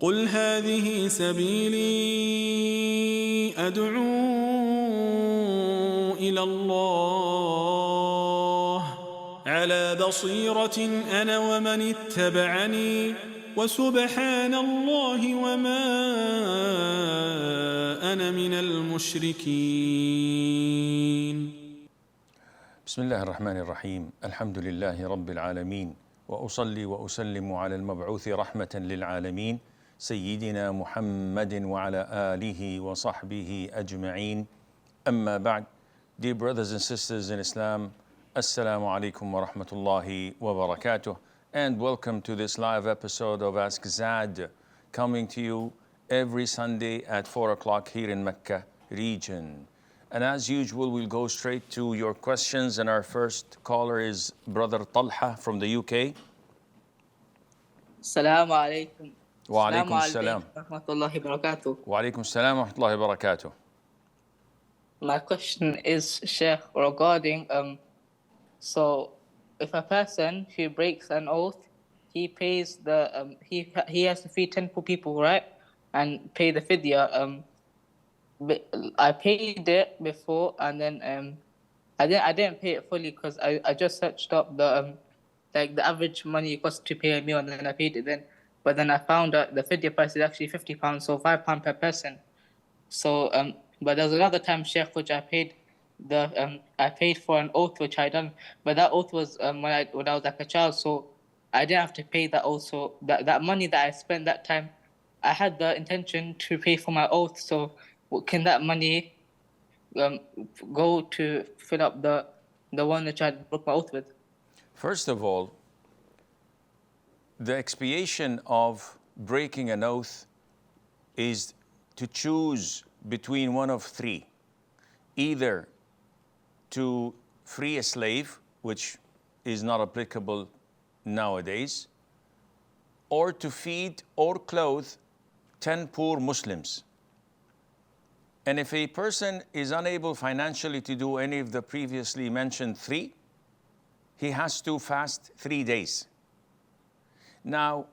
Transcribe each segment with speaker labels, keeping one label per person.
Speaker 1: قل هذه سبيلي أدعو إلى الله على بصيرة أنا ومن اتبعني وسبحان الله وما أنا من المشركين.
Speaker 2: بسم الله الرحمن الرحيم. الحمد لله رب العالمين، وأصلي وأسلم على المبعوث رحمة للعالمين سيدنا محمد وعلى آله وصحبه أجمعين. أما بعد. Dear brothers and sisters in Islam, Assalamu alaikum wa rahmatullahi wa barakatuh, and welcome to this live episode of Ask Zad, coming to you every Sunday at 4 o'clock here in Mecca region. And as usual, we'll go straight to your questions, and our first caller is Brother Talha from the UK.
Speaker 3: Assalamu alaikum.
Speaker 2: Wa alaikum assalam.
Speaker 3: Rahmatullahi barakatuh.
Speaker 2: Wa alaikum assalam wa rahmatullahi wa barakatuh.
Speaker 3: My question is, Sheikh, regarding so if a person who breaks an oath, he pays the he has to feed 10 poor people, right? And pay the fidya. I paid it before, and then I didn't pay it fully because I just searched up the like the average money it costs to pay a meal, and then I paid it then. But then I found out the fidya price is actually £50, so £5 per person. So but there was another time, Sheikh, which I paid I paid for an oath which I done, but that oath was when I was like a child, so I didn't have to pay that oath. So that money that I spent that time, I had the intention to pay for my oath. So can that money go to fill up the one which I broke my oath with?
Speaker 2: First of all, the expiation of breaking an oath is to choose between one of three: either to free a slave, which is not applicable nowadays, or to feed or clothe 10 poor Muslims. And if a person is unable financially to do any of the previously mentioned three, he has to fast 3 days. Now,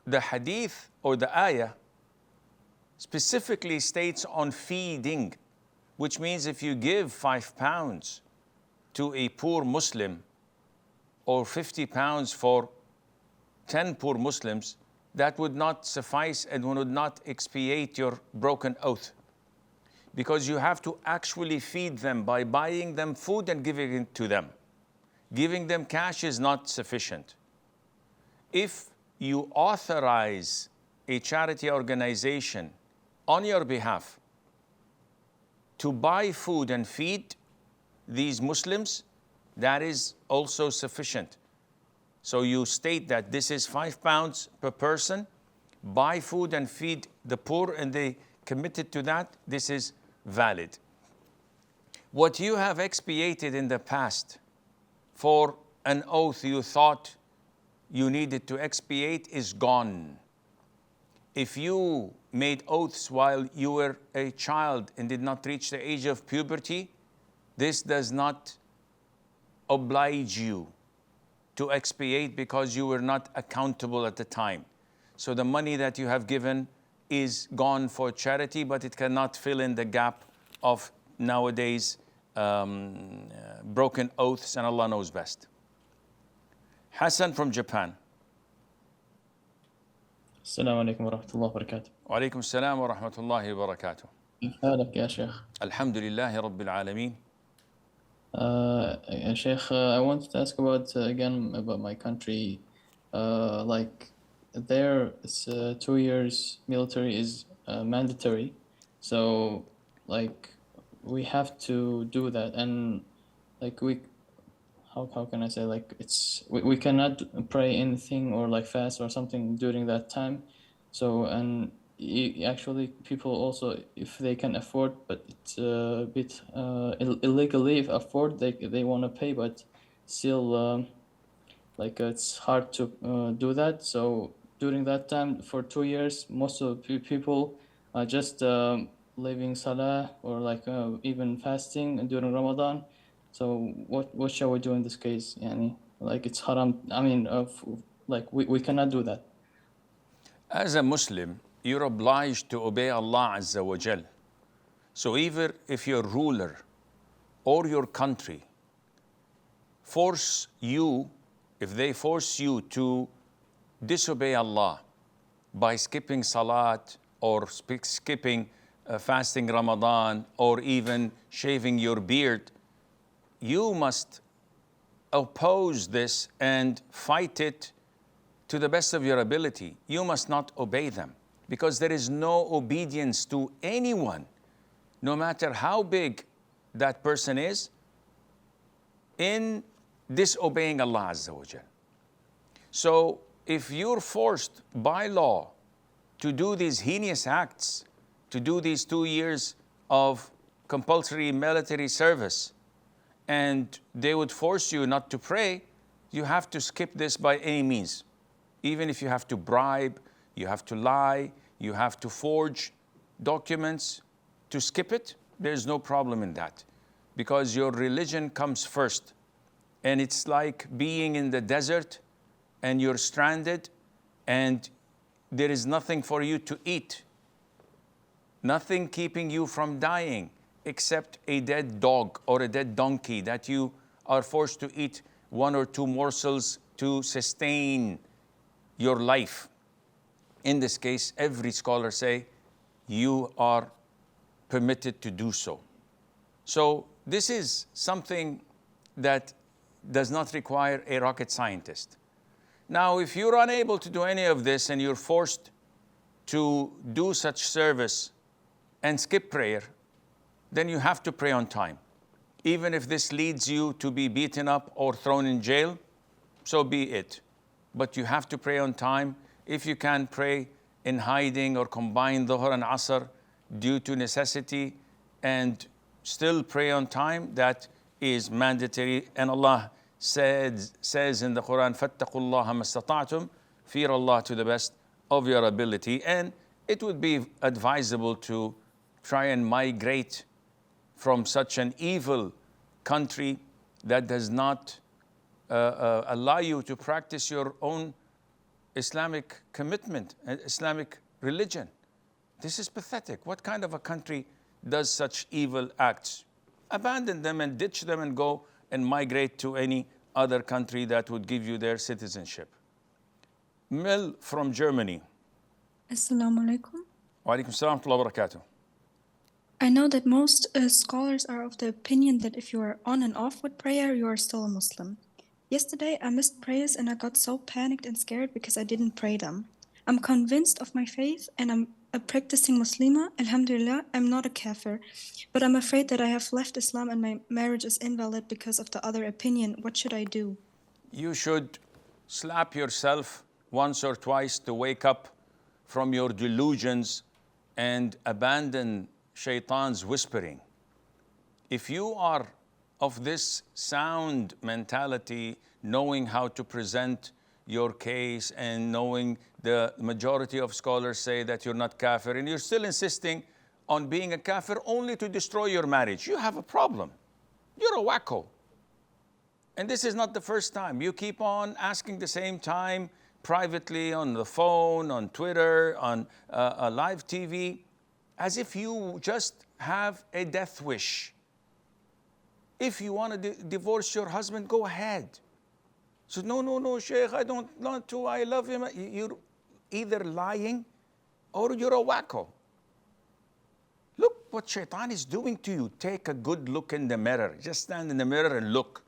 Speaker 2: the hadith or the ayah specifically states on feeding, which means if you give £5 to a poor Muslim or £50 for 10 poor Muslims, that would not suffice and would not expiate your broken oath, because you have to actually feed them by buying them food and giving it to them. Giving them cash is not sufficient. If you authorize a charity organization on your behalf to buy food and feed these Muslims, that is also sufficient. So you state that this is £5 per person, buy food and feed the poor, and they committed to that, this is valid. What you have expiated in the past for an oath you thought you needed to expiate is gone. If you made oaths while you were a child and did not reach the age of puberty, this does not oblige you to expiate because you were not accountable at the time. So the money that you have given is gone for charity, but it cannot fill in the gap of nowadays broken oaths, and Allah knows best. Hassan from Japan.
Speaker 4: السلام عليكم ورحمة الله وبركاته.
Speaker 2: وعليكم السلام ورحمة الله وبركاته.
Speaker 4: كيف حالك يا شيخ؟
Speaker 2: الحمد لله رب العالمين.
Speaker 4: يا شيخ, I wanted to ask again about my country. Like there, it's 2 years military is mandatory, so like we have to do that, and like how can I say, like we cannot pray anything or like fast or something during that time. So, and actually people also, if they can afford, but it's a bit illegally if afford, they want to pay, but still like it's hard to do that. So during that time for 2 years, most of the people are just leaving salah or like even fasting during Ramadan. So what shall we do in this case? Yani, like it's haram. I mean, like we cannot do that.
Speaker 2: As a Muslim, you're obliged to obey Allah Azza wa Jal. So even if your ruler or your country if they force you to disobey Allah by skipping Salat or skipping fasting Ramadan or even shaving your beard, you must oppose this and fight it to the best of your ability. You must not obey them, because there is no obedience to anyone, no matter how big that person is, in disobeying Allah Azza wa Jal. So if you're forced by law to do these heinous acts, to do these 2 years of compulsory military service, and they would force you not to pray, you have to skip this by any means. Even if you have to bribe, you have to lie, you have to forge documents to skip it, there's no problem in that, because your religion comes first. And it's like being in the desert and you're stranded and there is nothing for you to eat, nothing keeping you from dying except a dead dog or a dead donkey that you are forced to eat 1 or 2 morsels to sustain your life. In this case, every scholar say you are permitted to do so. So this is something that does not require a rocket scientist. Now, if you're unable to do any of this and you're forced to do such service and skip prayer, then you have to pray on time. Even if this leads you to be beaten up or thrown in jail, so be it. But you have to pray on time. If you can pray in hiding or combine Dhuhr and Asr due to necessity and still pray on time, that is mandatory. And Allah says in the Quran, فَاتَّقُوا اللَّهَ مَا اسْتَطَعْتُمْ, fear Allah to the best of your ability. And it would be advisable to try and migrate from such an evil country that does not allow you to practice your own Islamic commitment and Islamic religion. This is pathetic. What kind of a country does such evil acts? Abandon them and ditch them and go and migrate to any other country that would give you their citizenship. Mel from Germany.
Speaker 5: Assalamu alaikum.
Speaker 2: Wa alaikum salam wa rahmatullahi wa barakatuh.
Speaker 5: I know that most scholars are of the opinion that if you are on and off with prayer, you are still a Muslim. Yesterday, I missed prayers and I got so panicked and scared because I didn't pray them. I'm convinced of my faith and I'm a practicing Muslima. Alhamdulillah, I'm not a kafir. But I'm afraid that I have left Islam and my marriage is invalid because of the other opinion. What should I do?
Speaker 2: You should slap yourself once or twice to wake up from your delusions and abandon shaitan's whispering. If you are of this sound mentality, knowing how to present your case and knowing the majority of scholars say that you're not kafir and you're still insisting on being a kafir only to destroy your marriage, you have a problem. You're a wacko. And this is not the first time. You keep on asking the same time privately on the phone, on Twitter, on live TV, as if you just have a death wish. If you want to divorce your husband, go ahead. So no, Sheikh, I don't want to, I love him. You're either lying or you're a wacko. Look what shaitan is doing to you. Take a good look in the mirror. Just stand in the mirror and look.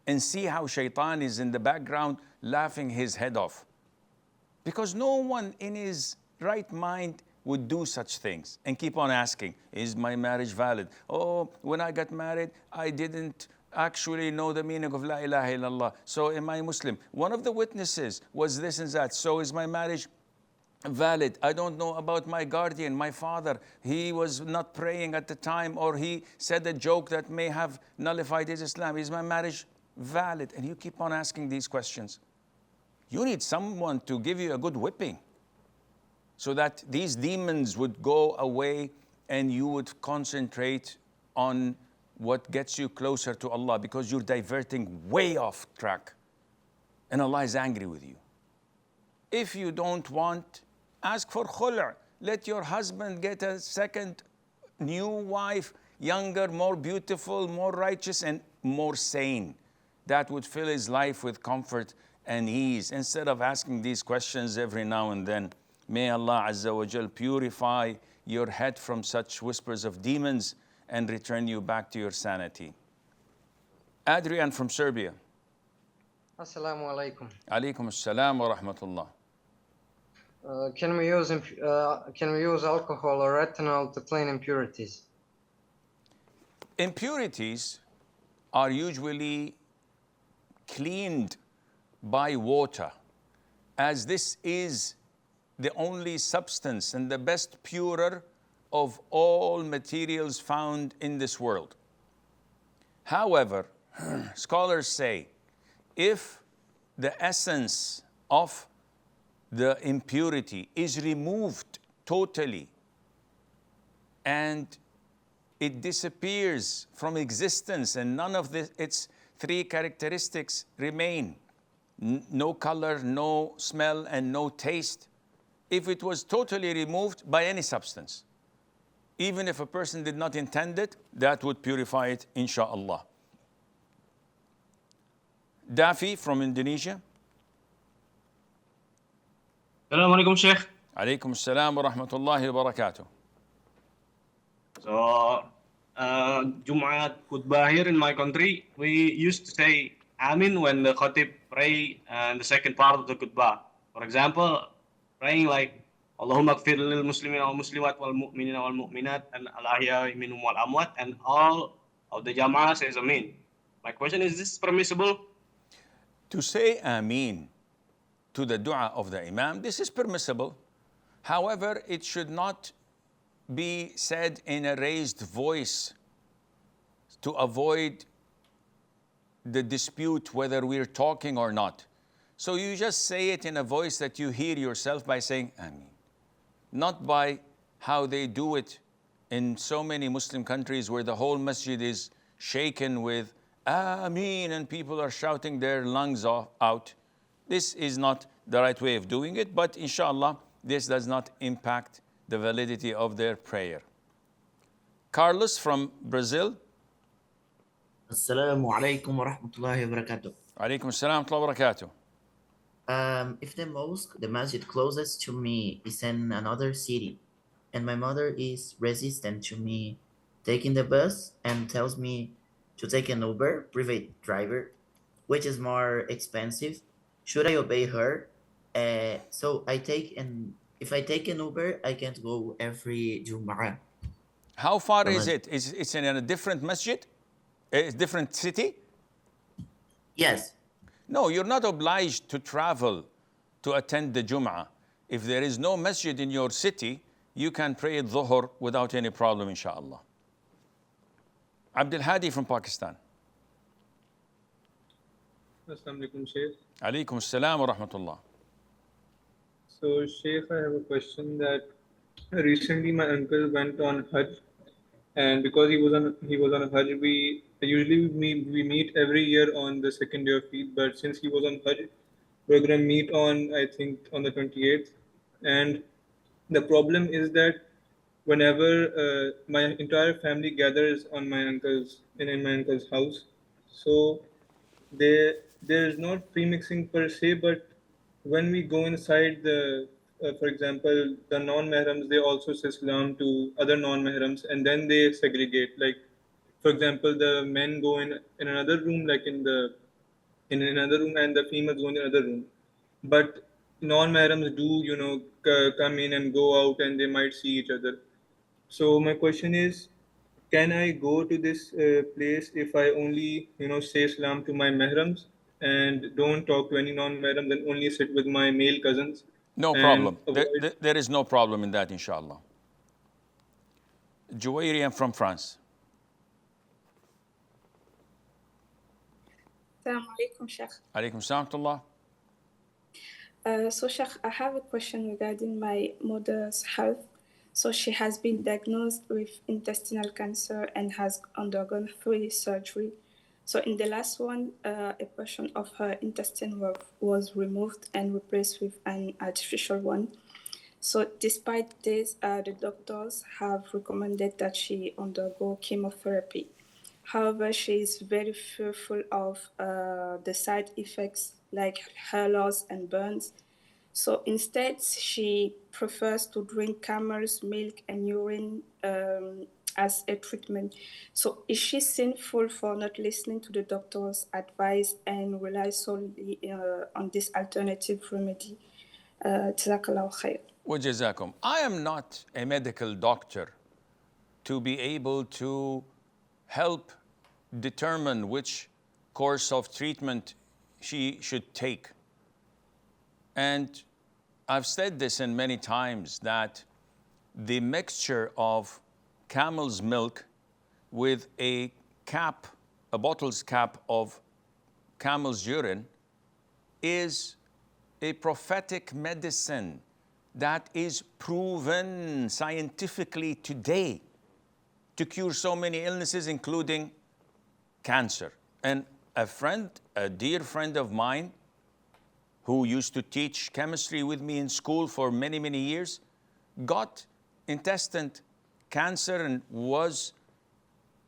Speaker 2: And see how shaitan is in the background laughing his head off. Because no one in his right mind would do such things and keep on asking, is my marriage valid? Oh, when I got married, I didn't actually know the meaning of La ilaha illallah. So am I Muslim? One of the witnesses was this and that. So is my marriage valid? I don't know about my guardian, my father. He was not praying at the time, or he said a joke that may have nullified his Islam. Is my marriage valid? And you keep on asking these questions. You need someone to give you a good whipping, so that these demons would go away and you would concentrate on what gets you closer to Allah, because you're diverting way off track and Allah is angry with you. If you don't want, ask for khul'. Let your husband get a second new wife, younger, more beautiful, more righteous, and more sane. That would fill his life with comfort and ease, instead of asking these questions every now and then. May Allah Azza wa Jal purify your head from such whispers of demons and return you back to your sanity. Adrian from Serbia.
Speaker 6: Assalamu alaikum.
Speaker 2: Alaikum assalam wa rahmatullah.
Speaker 6: Can we use alcohol or ethanol to clean impurities?
Speaker 2: Impurities are usually cleaned by water, as this is the only substance and the best purer of all materials found in this world. However, scholars say, if the essence of the impurity is removed totally and it disappears from existence and none of its three characteristics remain, no color, no smell, and no taste, if it was totally removed by any substance, even if a person did not intend it, that would purify it, insha'Allah. Dafi from Indonesia.
Speaker 7: Assalamu alaikum, Sheikh.
Speaker 2: Alaikum assalam wa rahmatullahi wa barakatuh.
Speaker 7: So, Jum'at khutbah here in my country, we used to say Amin when the khatib pray in the second part of the khutbah. For example, praying like Allahumma gfir lil muslimin wal muslimat wal mu'minina wal mu'minat and al-ahya minhum wal amwat, and all of the jama'ah says Amin. My question is this permissible?
Speaker 2: To say Ameen to the dua of the Imam, this is permissible. However, it should not be said in a raised voice to avoid the dispute whether we're talking or not. So you just say it in a voice that you hear yourself by saying Ameen. Not by how they do it in so many Muslim countries where the whole masjid is shaken with Ameen and people are shouting their lungs out. This is not the right way of doing it, but inshallah, this does not impact the validity of their prayer. Carlos from Brazil.
Speaker 8: Assalamu alaikum wa rahmatullahi wa barakatuh.
Speaker 2: Alaikum assalam wa barakatuh.
Speaker 8: If the mosque, the masjid closest to me is in another city, and my mother is resistant to me taking the bus and tells me to take an Uber, private driver, which is more expensive, should I obey her? So if I take an Uber, I can't go every Jum'ah.
Speaker 2: How far is it? It's in a different masjid? A different city?
Speaker 8: Yes.
Speaker 2: No, you're not obliged to travel to attend the Jum'ah. If there is no masjid in your city, you can pray Dhuhr without any problem, inshallah. Abdul Hadi from Pakistan.
Speaker 9: Assalamu alaikum, Sheikh.
Speaker 2: Alaikum assalam wa rahmatullah.
Speaker 9: So, Sheikh, I have a question that recently my uncle went on Hajj, and because he was on Hajj, we meet every year on the second day of Eid, but since he was on Hajj, we're going to meet on, I think, on the 28th. And the problem is that whenever my entire family gathers on my uncle's in my uncle's house, so there is not premixing per se, but when we go inside for example, the non-mahrams, they also say salam to other non-mahrams, and then they segregate. Like, for example, the men go in another room, like in another room, and the females go in another room. But non-mahrams do, come in and go out, and they might see each other. So my question is, can I go to this place if I only, say salam to my mahrams and don't talk to any non-mahrams and only sit with my male cousins?
Speaker 2: No problem. There is no problem in that, inshallah. Juwairian from France.
Speaker 10: Assalamu alaikum, Sheikh.
Speaker 2: Alaikum assalam.
Speaker 10: So, Sheikh, I have a question regarding my mother's health. So she has been diagnosed with intestinal cancer and has undergone 3 surgery. So in the last one, a portion of her intestine was removed and replaced with an artificial one. So despite this, the doctors have recommended that she undergo chemotherapy. However, she is very fearful of the side effects like hair loss and burns. So instead, she prefers to drink camel's milk and urine as a treatment. So is she sinful for not listening to the doctor's advice and rely solely on this alternative remedy? Jazakallah khair.
Speaker 2: وجزاكم. I am not a medical doctor to be able to help determine which course of treatment she should take. And I've said this in many times that the mixture of camel's milk with a cap, a bottle's cap of camel's urine is a prophetic medicine that is proven scientifically today to cure so many illnesses, including cancer. And a dear friend of mine who used to teach chemistry with me in school for many, many years, got intestine cancer and was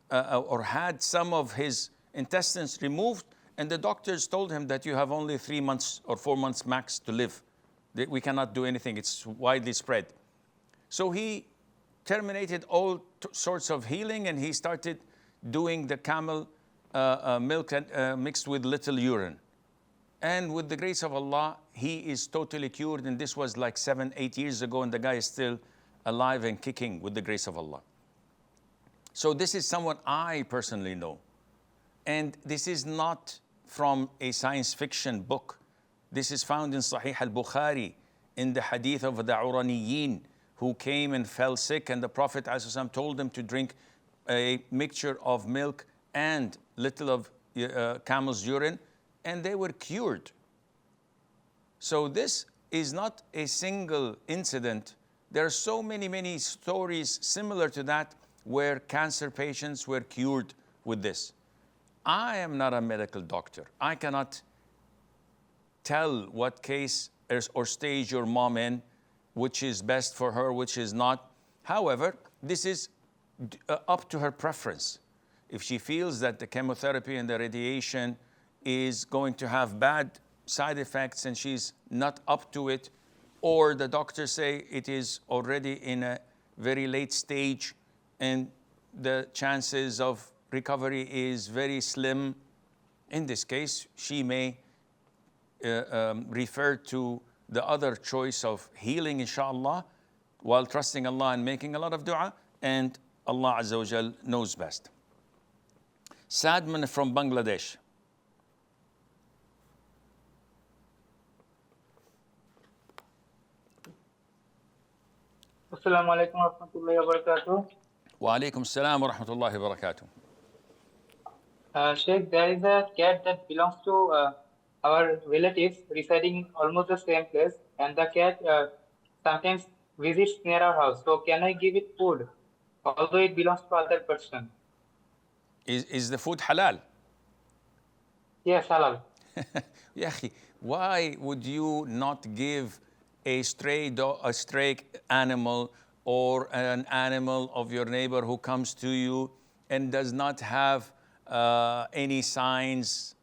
Speaker 2: or had some of his intestines removed, and the doctors told him that you have only 3 months or 4 months max to live. We cannot do anything, it's widely spread. So he terminated all sorts of healing, and he started doing the camel milk mixed with little urine. And with the grace of Allah, he is totally cured, and this was like 7, 8 years ago, and the guy is still alive and kicking with the grace of Allah. So this is someone I personally know. And this is not from a science fiction book. This is found in Sahih al-Bukhari, in the hadith of the Uraniyin who came and fell sick, and the Prophet ﷺ told them to drink a mixture of milk and little of camel's urine, and they were cured. So this is not a single incident. There are so many, many stories similar to that where cancer patients were cured with this. I am not a medical doctor. I cannot tell what case or stage your mom in, which is best for her, which is not. However, this is up to her preference. If she feels that the chemotherapy and the radiation is going to have bad side effects and she's not up to it, or the doctors say it is already in a very late stage and the chances of recovery is very slim, in this case, she may refer to the other choice of healing, inshallah, while trusting Allah and making a lot of dua, and Allah Azza wa Jal knows best. Sadman from Bangladesh.
Speaker 11: Assalamu alaikum wa rahmatullahi wa barakatuh.
Speaker 2: Wa alaikum assalam wa rahmatullahi wa barakatuh.
Speaker 11: Sheikh, there is a cat that belongs to our relatives residing in almost the same place, and the cat sometimes visits near our house. So can I give it food, although it belongs to other person?
Speaker 2: Is the food halal?
Speaker 11: Yes, halal.
Speaker 2: Ya akhi, why would you not give a stray animal or an animal of your neighbor who comes to you and does not have any signs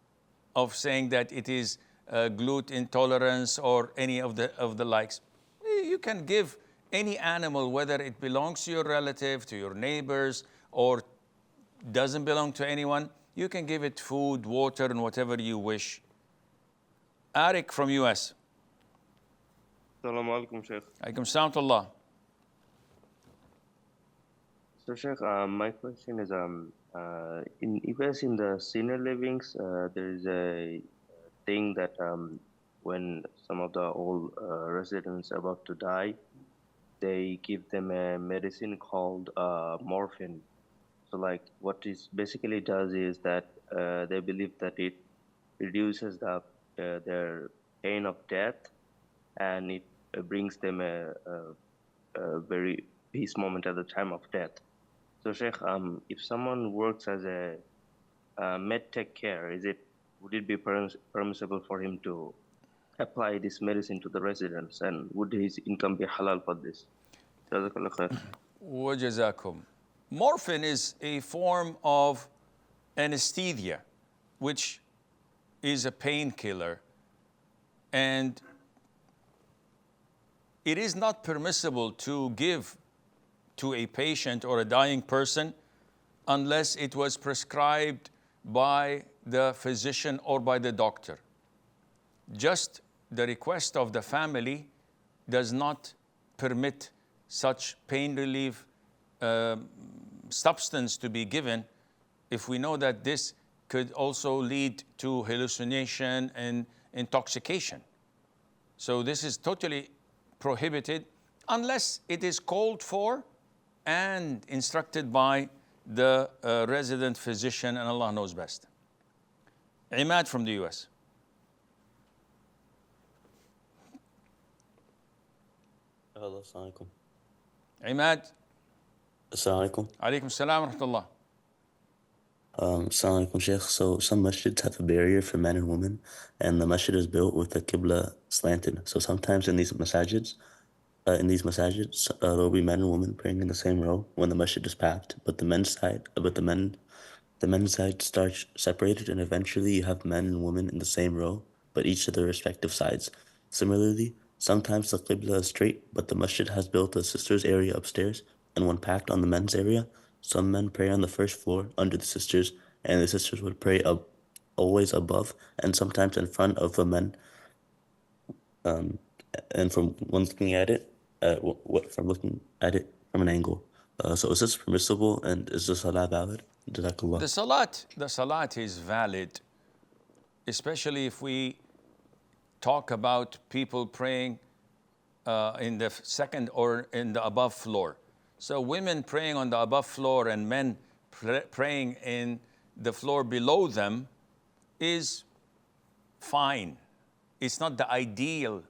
Speaker 2: of saying that it is gluten intolerance or any of the likes? You can give any animal, whether it belongs to your relative, to your neighbors, or doesn't belong to anyone. You can give it food, water, and whatever you wish. Arik from US.
Speaker 12: Assalamu alaikum, Sheikh.
Speaker 2: Alaikum salam to Allah.
Speaker 12: So, Sheikh, my question is, in US, in the senior livings, there is a thing that when some of the old residents are about to die, they give them a medicine called morphine. So, like, what it basically does is that they believe that it reduces their pain of death, and it brings them a very peace moment at the time of death. So, Sheikh, if someone works as a medtech care, would it be permissible for him to apply this medicine to the residents, and would his income be halal for this? Jazakallah khair.
Speaker 2: وجزاكم. Morphine is a form of anesthesia, which is a painkiller, and it is not permissible to give to a patient or a dying person unless it was prescribed by the physician or by the doctor. Just the request of the family does not permit such pain relief substance to be given if we know that this could also lead to hallucination and intoxication. So this is totally prohibited unless it is called for and instructed by the resident physician, and Allah knows best. Imad from the US.
Speaker 13: Hello, assalamu alaikum.
Speaker 2: Imad.
Speaker 13: Assalamu alaikum.
Speaker 2: Alaikum salam wa rahmatullah.
Speaker 13: Assalamu alaikum, Sheikh. So some masjids have a barrier for men and women, and the masjid is built with the qibla slanted. So sometimes in these masajids, there will be men and women praying in the same row when the masjid is packed, but the men's side starts separated, and eventually you have men and women in the same row, but each of their respective sides. Similarly, sometimes the qibla is straight, but the masjid has built a sisters area upstairs, and when packed on the men's area, some men pray on the first floor under the sisters, and the sisters would pray always above and sometimes in front of the men. And from one looking at it, from looking at it from an angle. So is this permissible, and is the salah valid? Jazakallah.
Speaker 2: The salat is valid, especially if we talk about people praying in the second or in the above floor. So women praying on the above floor and men praying in the floor below them is fine. It's not the ideal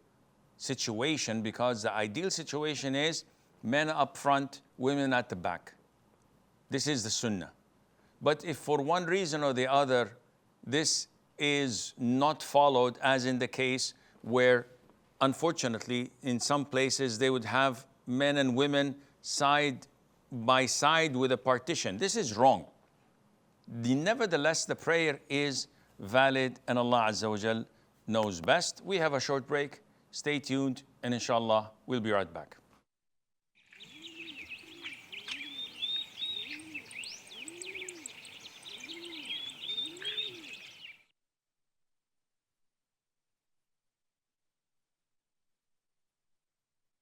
Speaker 2: situation, because the ideal situation is men up front, women at the back. This is the sunnah. But if for one reason or the other this is not followed, as in the case where unfortunately in some places they would have men and women side by side with a partition, this is wrong. Nevertheless, the prayer is valid, and Allah Azza wa Jal knows best. We have a short break. Stay tuned, and inshallah, we'll be right back.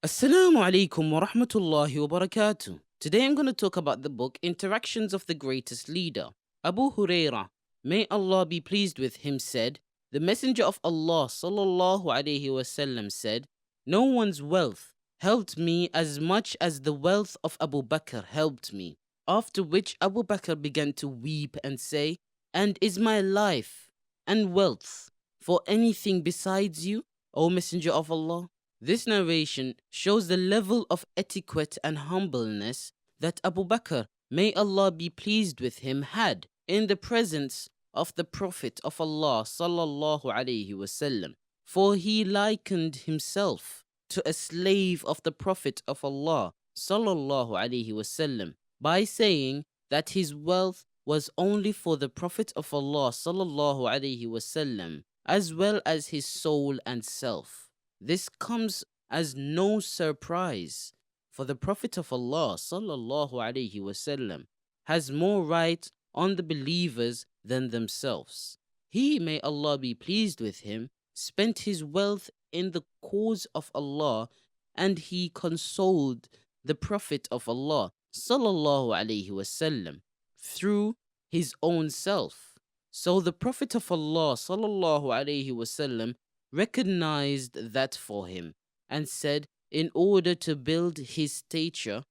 Speaker 14: Assalamu alaikum wa rahmatullahi wa barakatuh. Today I'm going to talk about the book Interactions of the Greatest Leader. Abu Hurairah, may Allah be pleased with him, said, the Messenger of Allah sallallahu alaihi wasallam said, no one's wealth helped me as much as the wealth of Abu Bakr helped me. After which Abu Bakr began to weep and say, and is my life and wealth for anything besides you, O Messenger of Allah? This narration shows the level of etiquette and humbleness that Abu Bakr, may Allah be pleased with him, had in the presence of the Prophet of Allah sallallahu alaihi wasallam, for he likened himself to a slave of the Prophet of Allah sallallahu alaihi wasallam by saying that his wealth was only for the Prophet of Allah sallallahu alaihi wasallam, as well as his soul and self. This comes as no surprise, for the Prophet of Allah sallallahu alaihi wasallam has more right on the believers than themselves. He, may Allah be pleased with him, spent his wealth in the cause of Allah, and he consoled the Prophet of Allah sallallahu alaihi wasallam through his own self. So the Prophet of Allah sallallahu alaihi wasallam recognized that for him and said, in order to build his stature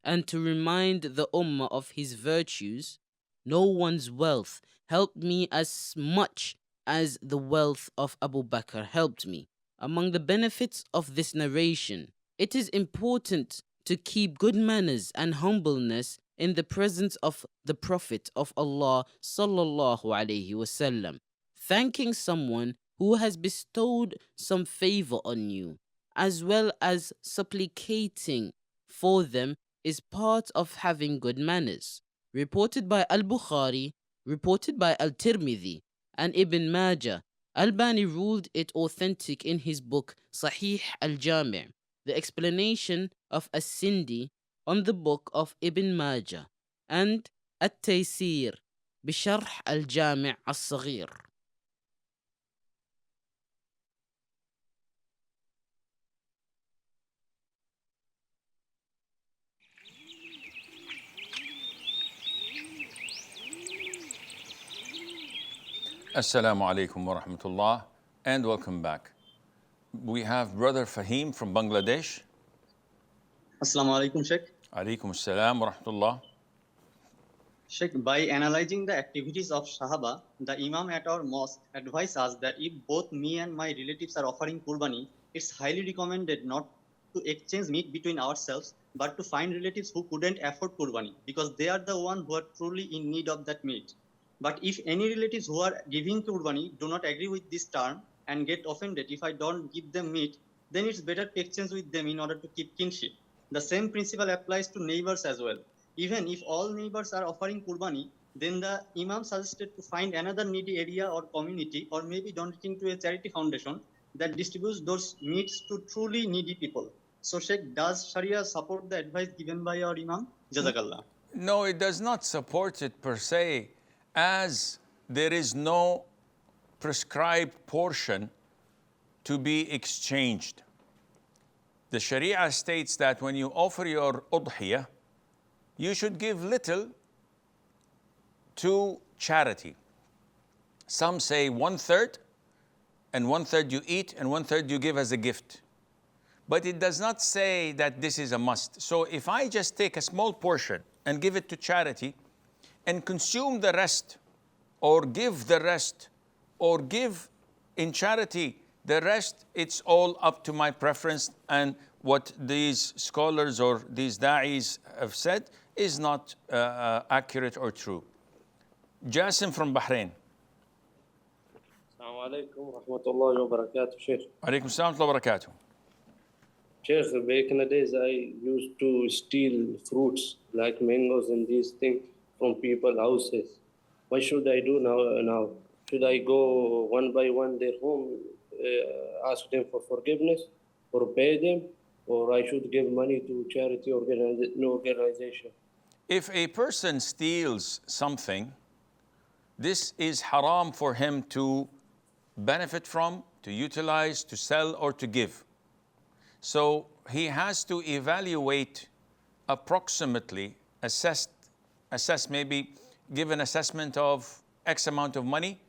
Speaker 14: and to remind the ummah of his virtues, no one's wealth helped me as much as the wealth of Abu Bakr helped me. Among the benefits of this narration, it is important to keep good manners and humbleness in the presence of the Prophet of Allah sallallahu alaihi wasallam, thanking someone who has bestowed some favor on you, as well as supplicating for them, is part of having good manners. Reported by Al-Bukhari, reported by Al-Tirmidhi, and Ibn Majah. Albani ruled it authentic in his book Sahih al-Jami', the explanation of As-Sindi on the book of Ibn Majah, and At-Taysir بشرح الجامع الصغير.
Speaker 2: Assalamu alaikum wa rahmatullah and welcome back. We have brother Fahim from Bangladesh.
Speaker 15: Assalamu alaikum, Sheikh.
Speaker 2: Alaikum assalam wa rahmatullah.
Speaker 15: Sheikh, by analyzing the activities of Sahaba, the Imam at our mosque advised us that if both me and my relatives are offering Qurbani, it's highly recommended not to exchange meat between ourselves, but to find relatives who couldn't afford Qurbani, because they are the ones who are truly in need of that meat. But if any relatives who are giving Qurbani do not agree with this term and get offended if I don't give them meat, then it's better to exchange with them in order to keep kinship. The same principle applies to neighbors as well. Even if all neighbors are offering Qurbani, then the Imam suggested to find another needy area or community, or maybe donating to a charity foundation that distributes those meats to truly needy people. So Sheikh, does Sharia support the advice given by our Imam? Jazakallah.
Speaker 2: No, it does not support it per se, as there is no prescribed portion to be exchanged. The Sharia states that when you offer your udhiyah, you should give little to charity. Some say 1/3, and 1/3 you eat, and 1/3 you give as a gift. But it does not say that this is a must. So if I just take a small portion and give it to charity, and consume the rest, or give the rest, or give in charity the rest, it's all up to my preference. And what these scholars or these da'is have said is not accurate or true. Jasim from Bahrain.
Speaker 16: Assalamu alaikum wa rahmatullahi wa barakatuh, Sheikh.
Speaker 2: Alaikum assalam wa barakatuh.
Speaker 16: Sheikh, back in the days, I used to steal fruits like mangoes and these things from people's houses. What should I do now? Should I go one by one their home, ask them for forgiveness, or pay them, or I should give money to charity organization?
Speaker 2: If a person steals something, this is haram for him to benefit from, to utilize, to sell, or to give. So he has to evaluate approximately, assess maybe, give an assessment of X amount of money,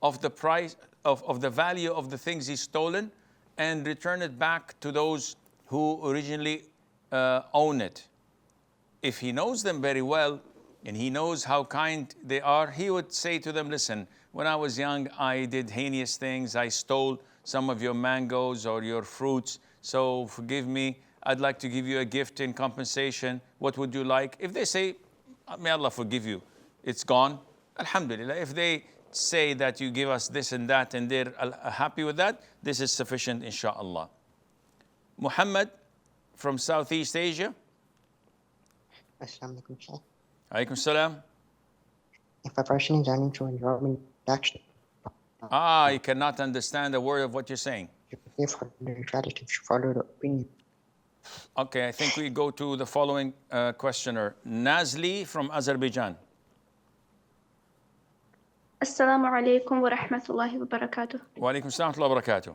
Speaker 2: of the price, of the value of the things he's stolen, and return it back to those who originally own it. If he knows them very well, and he knows how kind they are, he would say to them, listen, when I was young, I did heinous things. I stole some of your mangoes or your fruits, so forgive me. I'd like to give you a gift in compensation. What would you like? If they say, may Allah forgive you, it's gone, alhamdulillah. If they say that you give us this and that and they're happy with that, this is sufficient, inshallah. Muhammad from Southeast Asia.
Speaker 17: Assalamu alaikum, Sheikh.
Speaker 2: Alaikum salam.
Speaker 17: If a person is unemployed or in action,
Speaker 2: I cannot understand a word of what you're saying.
Speaker 17: if the relatives follow the opinion.
Speaker 2: Okay, I think we go to the following questioner. Nazli from Azerbaijan.
Speaker 18: Assalamu alaikum wa rahmatullahi wa barakatuh.
Speaker 2: Wa alaikum salam wa barakatuh.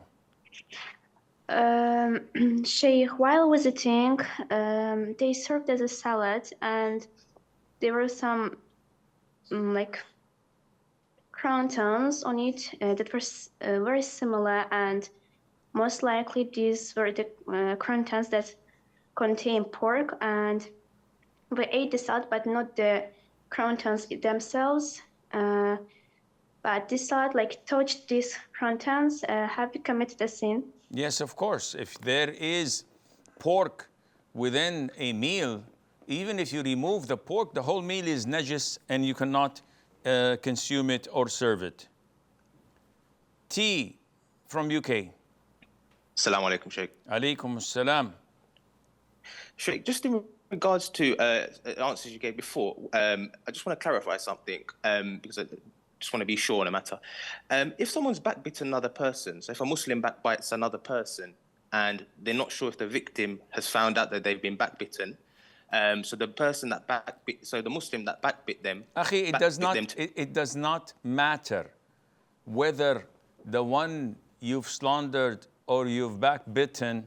Speaker 18: Sheikh, while visiting, they served as a salad, and there were some like croutons on it that were very similar, and most likely these were the croutons that contain pork, and we ate the salad but not the croutons themselves. But this salad like touched these croutons. Have you committed a sin?
Speaker 2: Yes, of course. If there is pork within a meal, even if you remove the pork, the whole meal is najis and you cannot consume it or serve it. T from UK.
Speaker 19: Assalamu alaikum, Sheikh.
Speaker 2: Alaikum assalam.
Speaker 19: Sheikh, just in regards to answers you gave before, I just want to clarify something because I just want to be sure on a matter. If someone's backbitten another person, so if a Muslim backbites another person and they're not sure if the victim has found out that they've been backbitten, so the person that the Muslim that backbit them,
Speaker 2: Akhi, it does not matter whether the one you've slandered or you've backbitten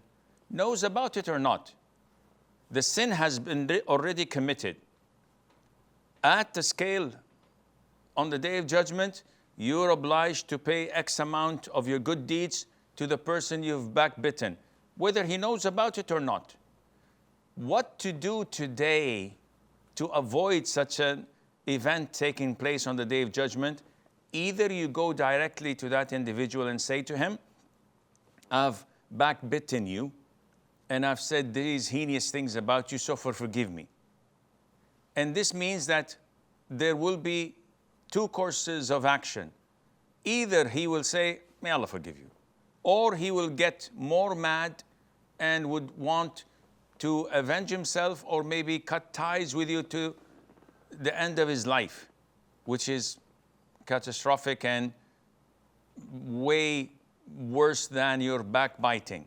Speaker 2: knows about it or not. The sin has been already committed. At the scale on the day of judgment, you're obliged to pay X amount of your good deeds to the person you've backbitten, whether he knows about it or not. What to do today to avoid such an event taking place on the day of judgment? Either you go directly to that individual and say to him, I've backbitten you and I've said these heinous things about you, so forgive me. And this means that there will be two courses of action. Either he will say, may Allah forgive you, or he will get more mad and would want to avenge himself or maybe cut ties with you to the end of his life, which is catastrophic and way worse than your backbiting.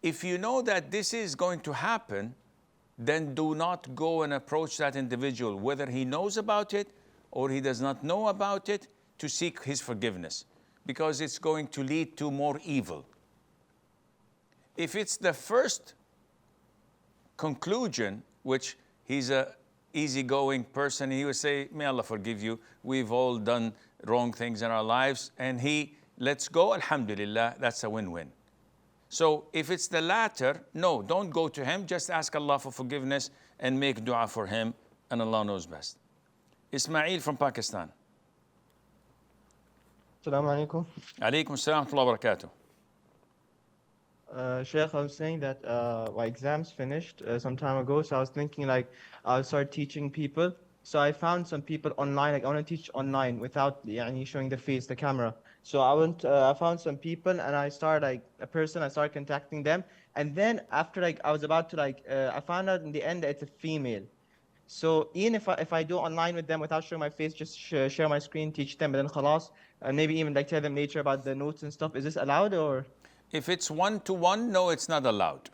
Speaker 2: If you know that this is going to happen, then do not go and approach that individual, whether he knows about it or he does not know about it, to seek his forgiveness, because it's going to lead to more evil. If it's the first conclusion, which he's a easygoing person, he would say, may Allah forgive you, we've all done wrong things in our lives, and he lets go, alhamdulillah, that's a win-win. So if it's the latter, no, don't go to him, just ask Allah for forgiveness and make dua for him, and Allah knows best. Ismail from Pakistan.
Speaker 20: Assalamu alaikum.
Speaker 2: Alaikum assalam wa rahmatullahi wa barakatuh.
Speaker 20: Sheikh, I was saying that my exams finished some time ago, so I was thinking like I'll start teaching people. So I found some people online, like I want to teach online without showing the face, the camera. So I found some people and I started I started contacting them. And then after I was about to I found out in the end that it's a female. So even if I do online with them without showing my face, just share my screen, teach them, and then khalas, and maybe even tell them later about the notes and stuff, is this allowed or?
Speaker 2: If it's one-to-one, no, it's not allowed.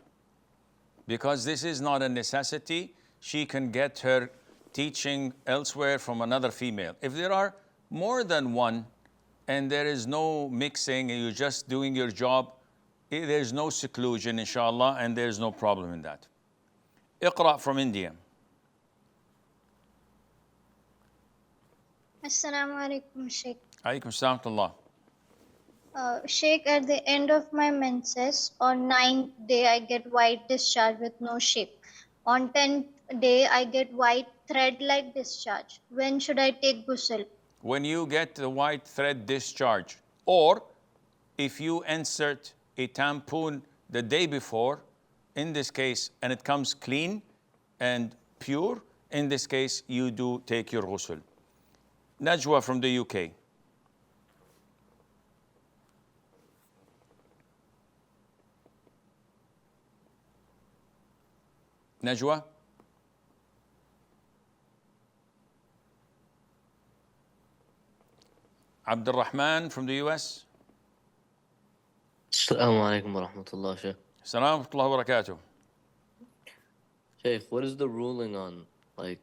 Speaker 2: Because this is not a necessity. She can get her teaching elsewhere from another female. If there are more than one and there is no mixing and you're just doing your job, there's no seclusion, inshallah, and there's no problem in that. Iqra from India.
Speaker 21: Assalamu alaikum, Sheikh.
Speaker 2: Alaikum assalam wa rahmatullah.
Speaker 21: Sheikh, at the end of my menses, on 9th day, I get white discharge with no shape. On 10th day, I get white thread-like discharge. When should I take ghusl?
Speaker 2: When you get the white thread discharge, or if you insert a tampon the day before, in this case, and it comes clean and pure, in this case, you do take your ghusl. Najwa from the UK. Najwa? Abdul Rahman from the US.
Speaker 22: Assalamu alaikum wa rahmatullah, Sheikh.
Speaker 2: Assalamu alaikum wa barakatuh.
Speaker 22: Sheikh, what is the ruling on,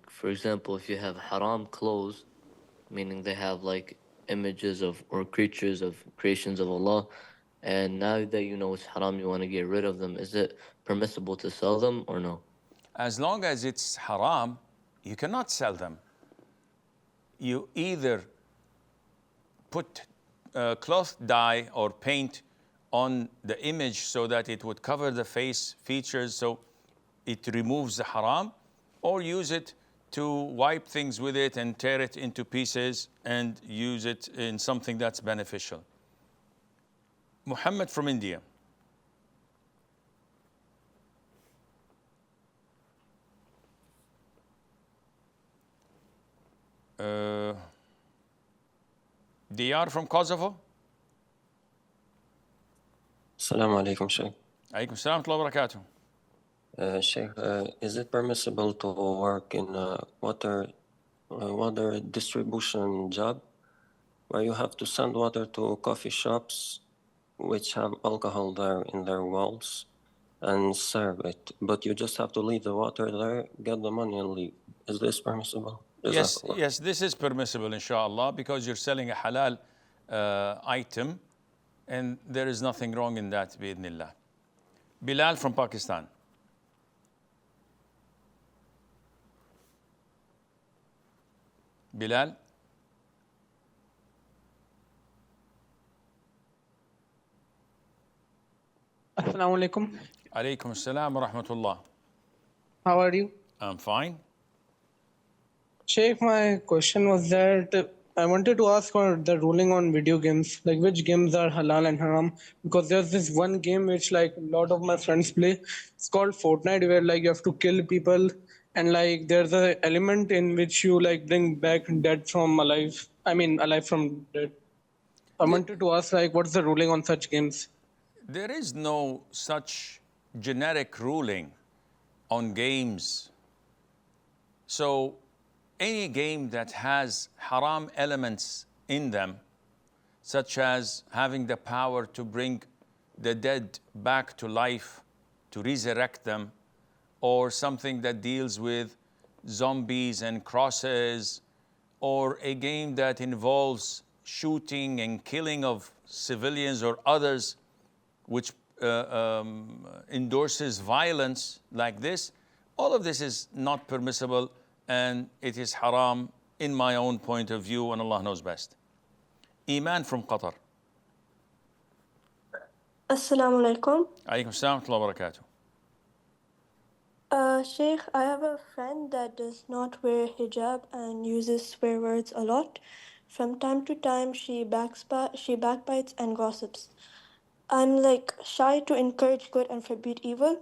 Speaker 22: for example, if you have haram clothes, meaning they have images of or creatures of creations of Allah, and now that you know it's haram, you want to get rid of them, is it permissible to sell them or no?
Speaker 2: As long as it's haram, you cannot sell them. You either put cloth dye or paint on the image so that it would cover the face features so it removes the haram, or use it to wipe things with it and tear it into pieces and use it in something that's beneficial. Muhammad from India. Diyar from Kosovo.
Speaker 1: Assalamu alaikum, Sheikh.
Speaker 2: Alaikum salam wa barakatuh.
Speaker 1: Sheikh, is it permissible to work in a water distribution job where you have to send water to coffee shops which have alcohol there in their walls and serve it, but you just have to leave the water there, get the money and leave? Is this permissible?
Speaker 2: Yes,
Speaker 1: Jazakallah.
Speaker 2: yes, this is permissible, inshallah, because you're selling a halal item, and there is nothing wrong in that, بإذن. Bilal from Pakistan. Bilal.
Speaker 3: Assalamu alaikum.
Speaker 2: Alaikum assalam wa rahmatullah.
Speaker 3: How are you?
Speaker 2: I'm fine.
Speaker 3: Sheikh, my question was that I wanted to ask for the ruling on video games, like which games are halal and haram, because there's this one game which like a lot of my friends play. It's called Fortnite, where like you have to kill people, and like there's a element in which you like bring back dead from alive. I mean alive from dead. I wanted to ask like what's the ruling on such games?
Speaker 2: There is no such generic ruling on games. So any game that has haram elements in them, such as having the power to bring the dead back to life, to resurrect them, or something that deals with zombies and crosses, or a game that involves shooting and killing of civilians or others, which endorses violence like this, all of this is not permissible, and it is haram in my own point of view, and Allah knows best. Iman from Qatar.
Speaker 23: Assalamu alaikum.
Speaker 2: Alaikum salam wa barakatuh.
Speaker 23: Sheikh, I have a friend that does not wear hijab and uses swear words a lot. From time to time, she backbites and gossips. I'm like shy to encourage good and forbid evil,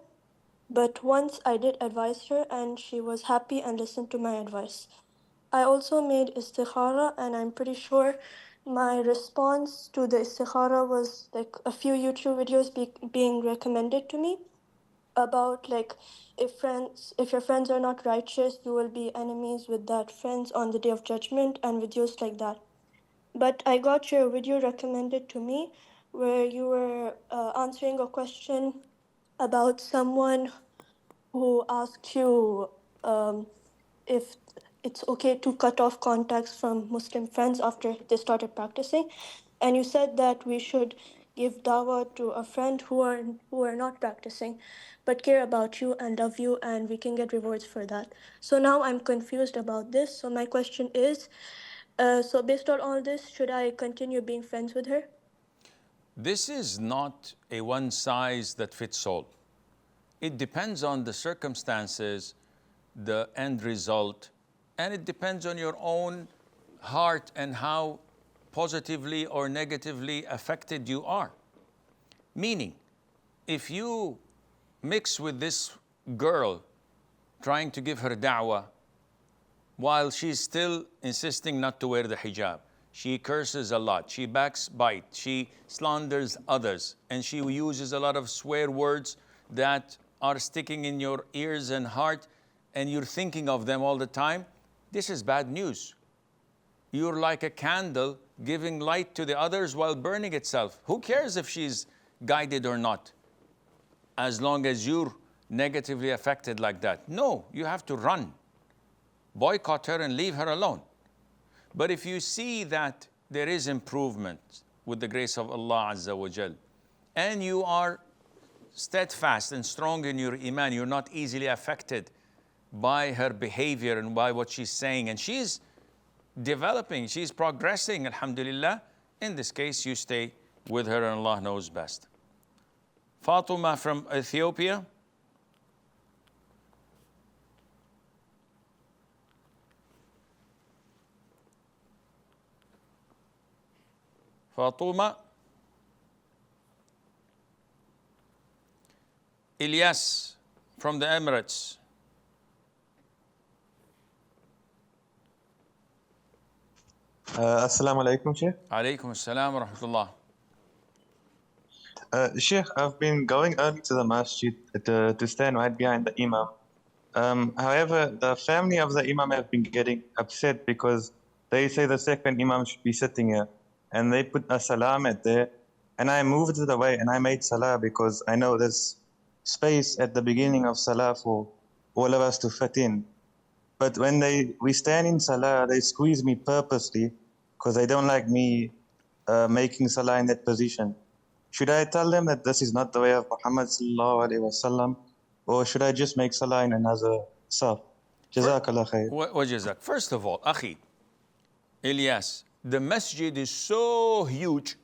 Speaker 23: but once I did advise her and she was happy and listened to my advice. I also made istikhara, and I'm pretty sure my response to the istikhara was like a few YouTube videos being recommended to me about like if your friends are not righteous, you will be enemies with that friends on the day of judgment, and videos like that. But I got your video recommended to me where you were answering a question about someone who asked you if it's okay to cut off contacts from Muslim friends after they started practicing. And you said that we should give dawah to a friend who are not practicing but care about you and love you, and we can get rewards for that. So now I'm confused about this. So my question is, so based on all this, should I continue being friends with her?
Speaker 2: This is not a one size that fits all. It depends on the circumstances, the end result, and it depends on your own heart and how positively or negatively affected you are. Meaning, if you mix with this girl trying to give her da'wah while she's still insisting not to wear the hijab, she curses a lot, she backbites, she slanders others, and she uses a lot of swear words that are sticking in your ears and heart, and you're thinking of them all the time, this is bad news. You're like a candle giving light to the others while burning itself. Who cares if she's guided or not, as long as you're negatively affected like that? No, you have to run. Boycott her and leave her alone. But if you see that there is improvement with the grace of Allah Azza wa Jal, and you are steadfast and strong in your iman, you're not easily affected by her behavior and by what she's saying, and she's developing, she's progressing, alhamdulillah, in this case you stay with her and Allah knows best. Fatuma from Ethiopia. Fatuma. Ilyas from the Emirates.
Speaker 4: Assalamu alaikum, Sheikh.
Speaker 2: Alaykum assalam wa rahmatullah.
Speaker 4: Sheikh, I've been going early to the masjid to stand right behind the Imam. However, the family of the Imam have been getting upset because they say the second Imam should be sitting here. And they put a salam at there. And I moved it away and I made salah because I know there's space at the beginning of salah for all of us to fit in. But when we stand in salah, they squeeze me purposely because they don't like me making salah in that position. Should I tell them that this is not the way of Muhammad sallallahu alaihi wasallam, or should I just make salah in another saf? Jazakallah khair.
Speaker 2: Wajazak. First of all, Akhi, Ilyas, the masjid is so huge,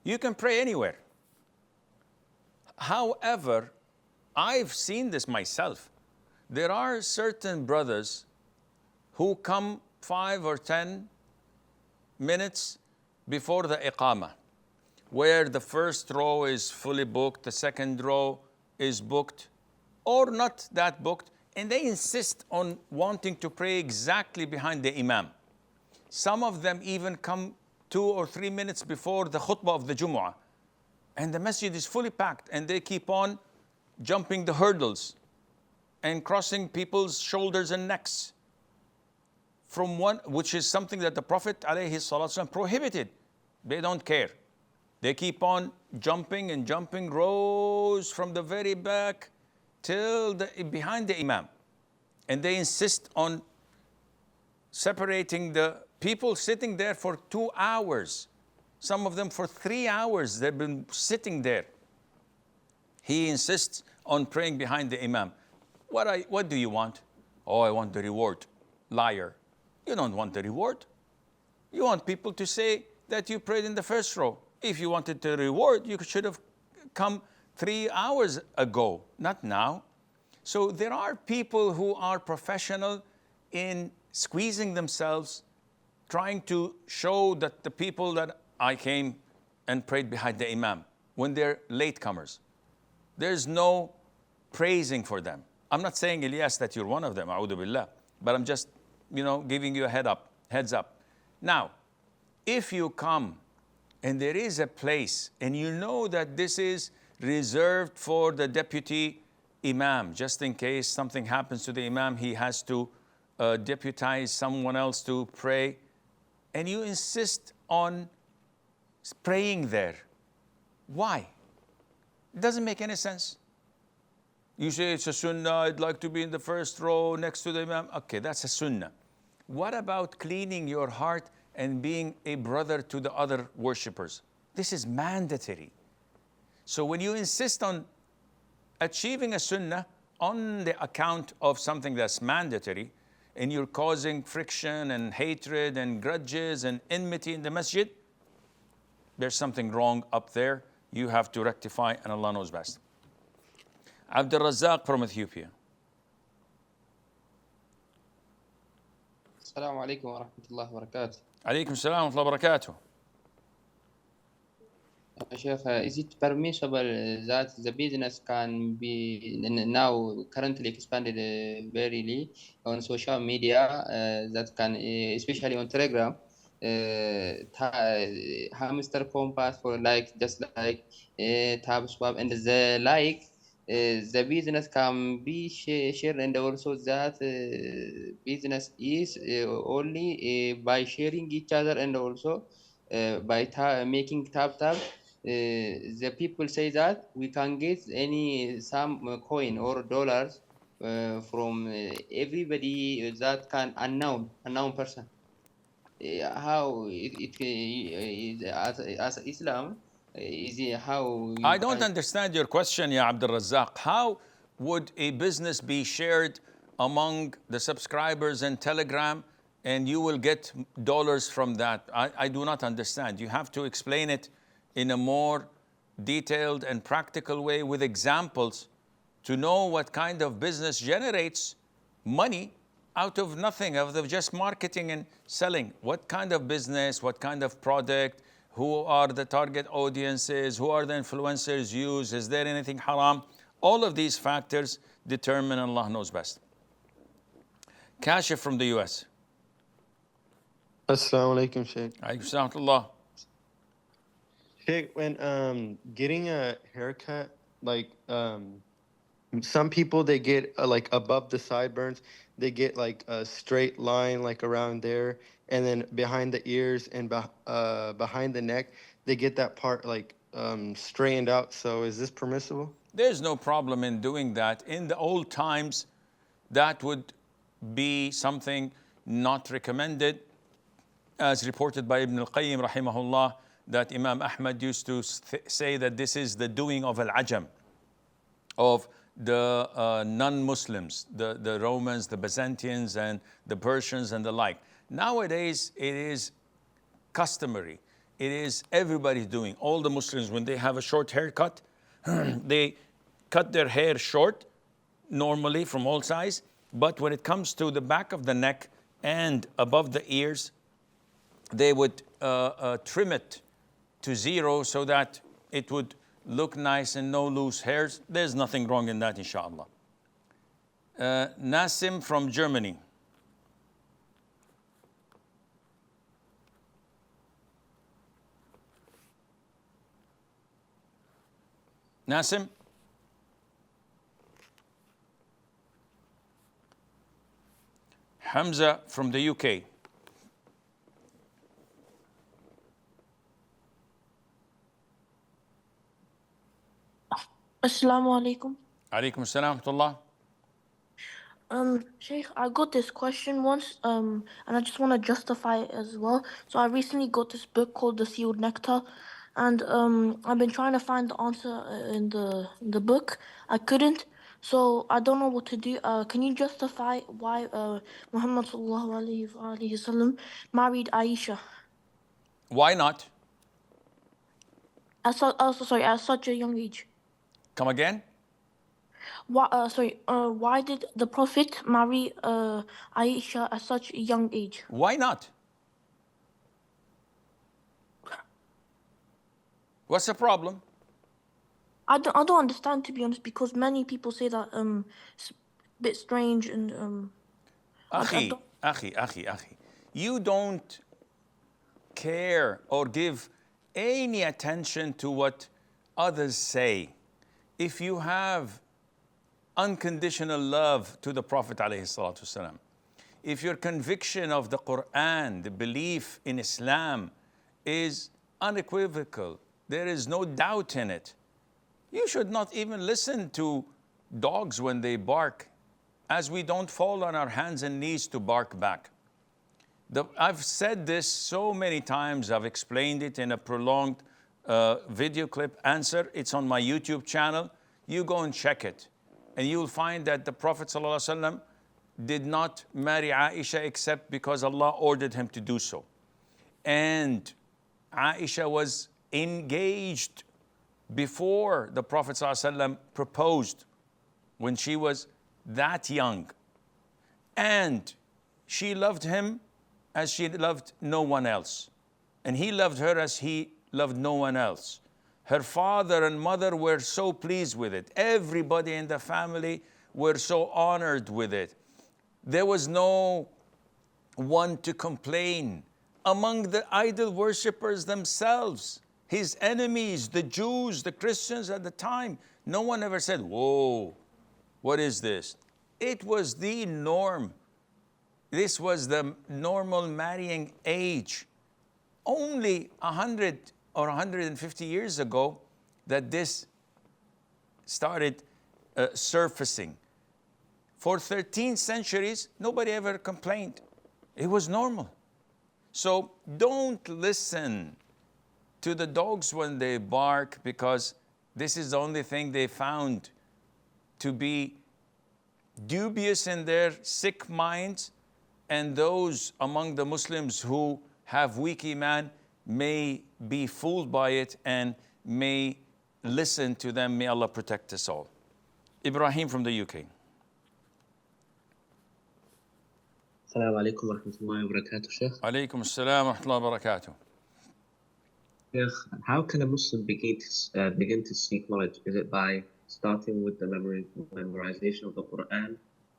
Speaker 2: you can pray anywhere. However, I've seen this myself. There are certain brothers who come 5 or 10 minutes before the iqamah, where the first row is fully booked, the second row is booked, or not that booked, and they insist on wanting to pray exactly behind the imam. Some of them even come 2 or 3 minutes before the khutbah of the Jumu'ah, and the masjid is fully packed, and they keep on jumping the hurdles and crossing people's shoulders and necks, which is something that the Prophet ﷺ prohibited. They don't care. They keep on jumping and jumping rows from the very back till behind the imam. And they insist on separating the people sitting there for 2 hours. Some of them for 3 hours, they've been sitting there. He insists on praying behind the imam. What do you want? Oh, I want the reward. Liar. You don't want the reward. You want people to say that you prayed in the first row. If you wanted the reward, you should have come 3 hours ago, not now. So there are people who are professional in squeezing themselves, trying to show that the people that I came and prayed behind the imam, when they're latecomers. There's no praising for them. I'm not saying, Ilyas, that you're one of them, a'udhu billah, but I'm just, giving you a heads up. Now, if you come and there is a place and you know that this is reserved for the deputy imam, just in case something happens to the imam, he has to deputize someone else to pray, and you insist on praying there. Why? It doesn't make any sense. You say it's a sunnah, I'd like to be in the first row next to the imam. Okay, that's a sunnah. What about cleaning your heart and being a brother to the other worshippers? This is mandatory. So when you insist on achieving a sunnah on the account of something that's mandatory, and you're causing friction and hatred and grudges and enmity in the masjid, there's something wrong up there. You have to rectify, and Allah knows best. Abdul Razak from Ethiopia.
Speaker 5: Assalamu alaikum wa rahmatullahi wa barakatuh.
Speaker 2: Alaikum salam wa rahmatullahi wa barakatuh.
Speaker 5: Sheikh, is it permissible that the business can be now currently expanded verily on social media that can, especially on Telegram, hamster compass for just like tab swap and the like, the business can be shared, and also that business is only by sharing each other, and also by making tab. The people say that we can get some coin or dollars from everybody that can unknown person. How it is as Islam is how
Speaker 2: I don't understand your question, Ya Abdul Razak. How would a business be shared among the subscribers in Telegram and you will get dollars from that? I do not understand. You have to explain it in a more detailed and practical way with examples to know what kind of business generates money out of nothing, out of just marketing and selling. What kind of business, what kind of product, who are the target audiences, who are the influencers used, is there anything haram? All of these factors determine, Allah knows best. Kashif from the US.
Speaker 6: Assalamu alaikum, Sheikh.
Speaker 2: Alaykum salam wa rahmatullah.
Speaker 6: Sheikh, when getting a haircut, like some people they get like above the sideburns, they get like a straight line like around there, and then behind the ears and behind the neck, they get that part like straightened out. So is this permissible?
Speaker 2: There's no problem in doing that. In the old times, that would be something not recommended, as reported by Ibn al-Qayyim rahimahullah, that Imam Ahmad used to say that this is the doing of al-Ajam, of the non-Muslims, the Romans, the Byzantines, and the Persians, and the like. Nowadays, it is customary. It is everybody doing. All the Muslims, when they have a short haircut, they cut their hair short, normally from all sides, but when it comes to the back of the neck and above the ears, they would trim it to 0 so that it would look nice and no loose hairs. There's nothing wrong in that, inshallah. Nasim from Germany. Nasim? Hamza from the UK.
Speaker 7: Assalamu alaikum.
Speaker 2: Alaikum assalam wa rahmatullah.
Speaker 7: Sheikh, I got this question once, and I just want to justify it as well. So I recently got this book called The Sealed Nectar, and I've been trying to find the answer in the book. I couldn't, so I don't know what to do. Can you justify why Muhammad sallallahu alaihi wasallam married Aisha?
Speaker 2: Why not?
Speaker 7: At such a young age.
Speaker 2: Come again?
Speaker 7: Why did the Prophet marry Aisha at such a young age?
Speaker 2: Why not? What's the problem?
Speaker 7: I don't understand, to be honest, because many people say that it's a bit strange and
Speaker 2: Akhi. You don't care or give any attention to what others say. If you have unconditional love to the Prophet ﷺ, if your conviction of the Quran, the belief in Islam is unequivocal, there is no doubt in it, you should not even listen to dogs when they bark, as we don't fall on our hands and knees to bark back. I've said this so many times, I've explained it in a prolonged video clip answer. It's on my YouTube channel. You go and check it, and you'll find that the Prophet ﷺ did not marry Aisha except because Allah ordered him to do so. And Aisha was engaged before the Prophet ﷺ proposed, when she was that young. And she loved him as she loved no one else. And he loved her as he loved no one else. Her father and mother were so pleased with it. Everybody in the family were so honored with it. There was no one to complain. Among the idol worshippers themselves, his enemies, the Jews, the Christians at the time, no one ever said, whoa, what is this? It was the norm. This was the normal marrying age. Only 100 or 150 years ago that this started surfacing. For 13 centuries, nobody ever complained. It was normal. So don't listen to the dogs when they bark, because this is the only thing they found to be dubious in their sick minds, and those among the Muslims who have weak iman may be fooled by it and may listen to them. May Allah protect us all. Ibrahim from the UK.
Speaker 8: Assalamu alaikum wa rahmatullahi wa barakatuh, Sheikh.
Speaker 2: Alaikum assalam wa rahmatullahi wa barakatuh.
Speaker 8: Sheikh, how can a Muslim begin to seek knowledge? Is it by starting with the memorization of the Quran?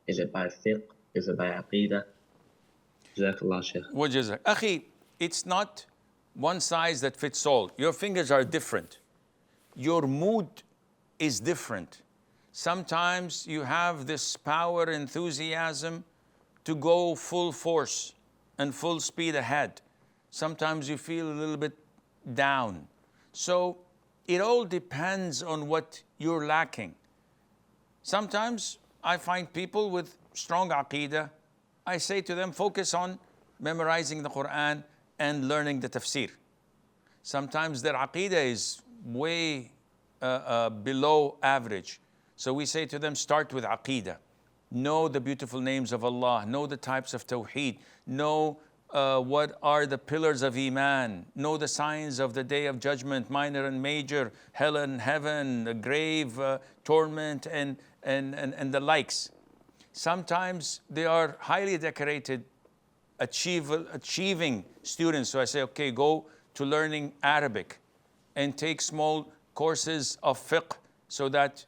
Speaker 8: Is it by fiqh? Is it by aqidah? جزاك الله شيخ.
Speaker 2: وجزاك. أخي, it's not one size that fits all. Your fingers are different. Your mood is different. Sometimes you have this power, enthusiasm to go full force and full speed ahead. Sometimes you feel a little bit down. So it all depends on what you're lacking. Sometimes I find people with strong aqeedah. I say to them, focus on memorizing the Quran and learning the tafsir. Sometimes their aqeedah is way below average. So we say to them, start with aqeedah. Know the beautiful names of Allah. Know the types of tawheed. Know what are the pillars of iman. Know the signs of the day of judgment, minor and major, hell and heaven, the grave, torment, and the likes. Sometimes they are highly decorated, achieving students. So I say, okay, go to learning Arabic and take small courses of fiqh so that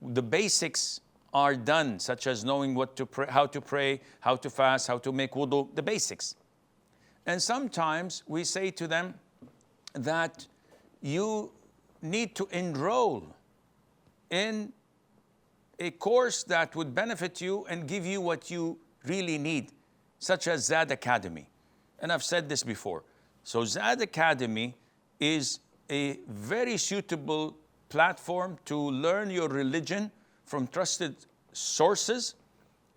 Speaker 2: the basics are done, such as knowing what to pray, how to fast, how to make wudu, the basics. And sometimes we say to them that you need to enroll in a course that would benefit you and give you what you really need, such as Zad Academy. And I've said this before. So Zad Academy is a very suitable platform to learn your religion from trusted sources,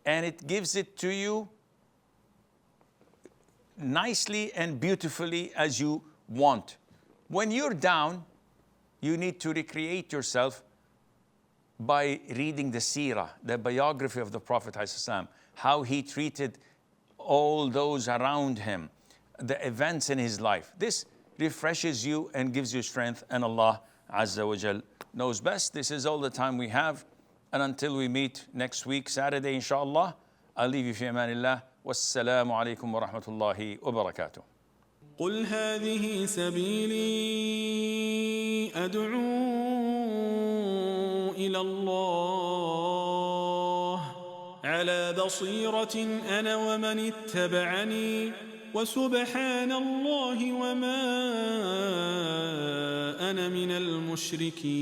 Speaker 2: and it gives it to you nicely and beautifully as you want. When you're down, you need to recreate yourself by reading the seerah, the biography of the Prophet ﷺ, how he treated all those around him, the events in his life. This refreshes you and gives you strength, and Allah Azza wa Jal knows best. This is all the time we have. And until we meet next week, Saturday, inshallah, I'll leave you fi amanillah. Wassalamu alaikum wa rahmatullahi wa barakatuh.
Speaker 9: قل هذه سبيلي أدعو إلى الله على بصيرة أنا ومن اتبعني وسبحان الله وما أنا من المشركين.